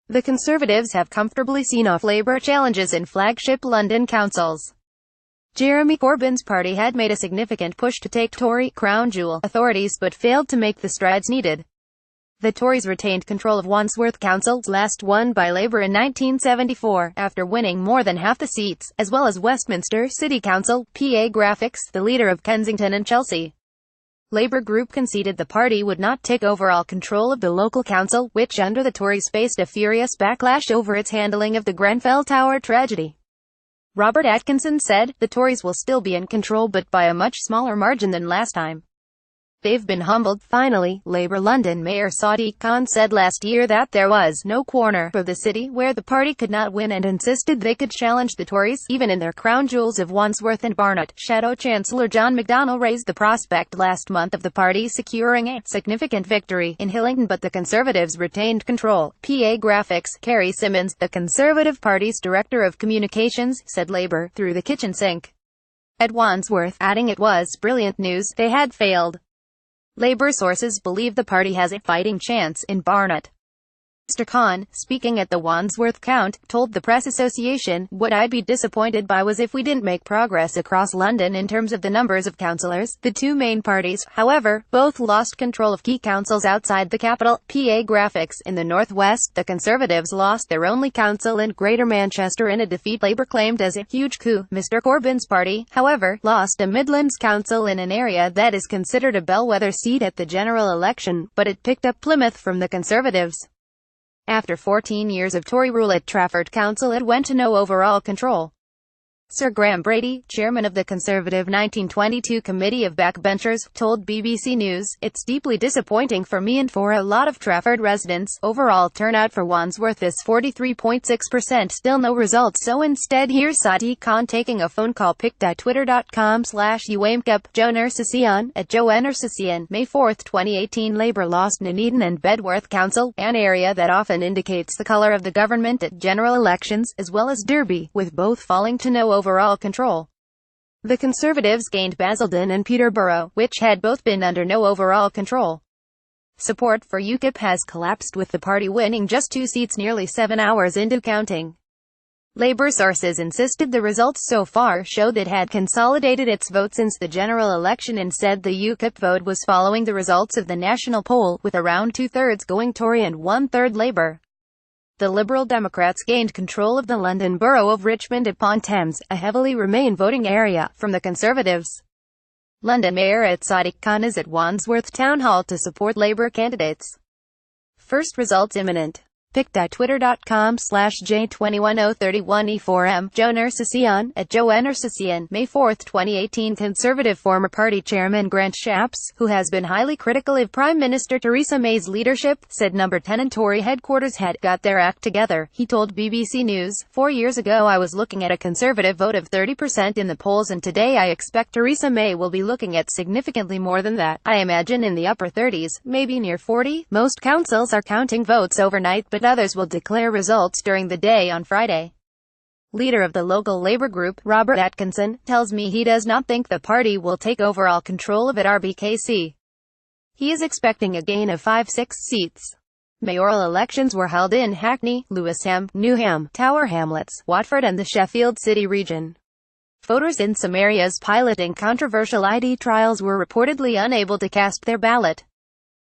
The Conservatives have comfortably seen off Labour challenges in flagship London councils. Jeremy Corbyn's party had made a significant push to take Tory crown jewel authorities but failed to make the strides needed. The Tories retained control of Wandsworth Council, last won by Labour in 1974, after winning more than half the seats, as well as Westminster City Council, PA Graphics, the leader of Kensington and Chelsea. Labour group conceded the party would not take overall control of the local council, which under the Tories faced a furious backlash over its handling of the Grenfell Tower tragedy. Robert Atkinson said, "The Tories will still be in control but by a much smaller margin than last time. They've been humbled." Finally, Labour London Mayor Sadiq Khan said last year that there was no corner of the city where the party could not win and insisted they could challenge the Tories, even in their crown jewels of Wandsworth and Barnet. Shadow Chancellor John McDonnell raised the prospect last month of the party securing a significant victory in Hillingdon, but the Conservatives retained control. PA Graphics, Kerry Simmons, the Conservative Party's Director of Communications, said Labour threw the kitchen sink at Wandsworth, adding it was brilliant news they had failed. Labour sources believe the party has a fighting chance in Barnet. Mr. Khan, speaking at the Wandsworth count, told the Press Association, "What I'd be disappointed by was if we didn't make progress across London in terms of the numbers of councillors." The two main parties, however, both lost control of key councils outside the capital. PA Graphics, in the northwest, the Conservatives lost their only council in Greater Manchester in a defeat Labour claimed as a huge coup. Mr. Corbyn's party, however, lost a Midlands council in an area that is considered a bellwether seat at the general election, but it picked up Plymouth from the Conservatives. After 14 years of Tory rule at Trafford Council, it went to no overall control. Sir Graham Brady, chairman of the Conservative 1922 Committee of Backbenchers, told BBC News, "It's deeply disappointing for me and for a lot of Trafford residents. Overall turnout for Wandsworth is 43.6%, still no results, so instead here's Sadiq Khan taking a phone call." pic.twitter.com/uamekup, Joe Nersessian, at Joe Nersessian, May 4, 2018. Labour lost Nuneaton and Bedworth Council, an area that often indicates the colour of the government at general elections, as well as Derby, with both falling to no overall control. The Conservatives gained Basildon and Peterborough, which had both been under no overall control. Support for UKIP has collapsed, with the party winning just 2 seats nearly 7 hours into counting. Labour sources insisted the results so far showed it had consolidated its vote since the general election and said the UKIP vote was following the results of the national poll, with around 2/3 going Tory and 1/3 Labour. The Liberal Democrats gained control of the London borough of Richmond upon Thames, a heavily Remain voting area, from the Conservatives. London Mayor Sadiq Khan is at Wandsworth Town Hall to support Labour candidates. First results imminent. pic.twitter.com/J21031E4M, Joe Nersessian, at Joe Nersessian, May 4, 2018. Conservative former party chairman Grant Shapps, who has been highly critical of Prime Minister Theresa May's leadership, said Number 10 and Tory headquarters had got their act together. He told BBC News, "4 years ago I was looking at a Conservative vote of 30% in the polls, and today I expect Theresa May will be looking at significantly more than that. I imagine in the upper 30s, maybe near 40. Most councils are counting votes overnight, but others will declare results during the day on Friday." Leader of the local Labour group, Robert Atkinson, tells me he does not think the party will take overall control of it RBKC. He is expecting a gain of 5-6 seats. Mayoral elections were held in Hackney, Lewisham, Newham, Tower Hamlets, Watford and the Sheffield City region. Voters in some areas piloting controversial ID trials were reportedly unable to cast their ballot.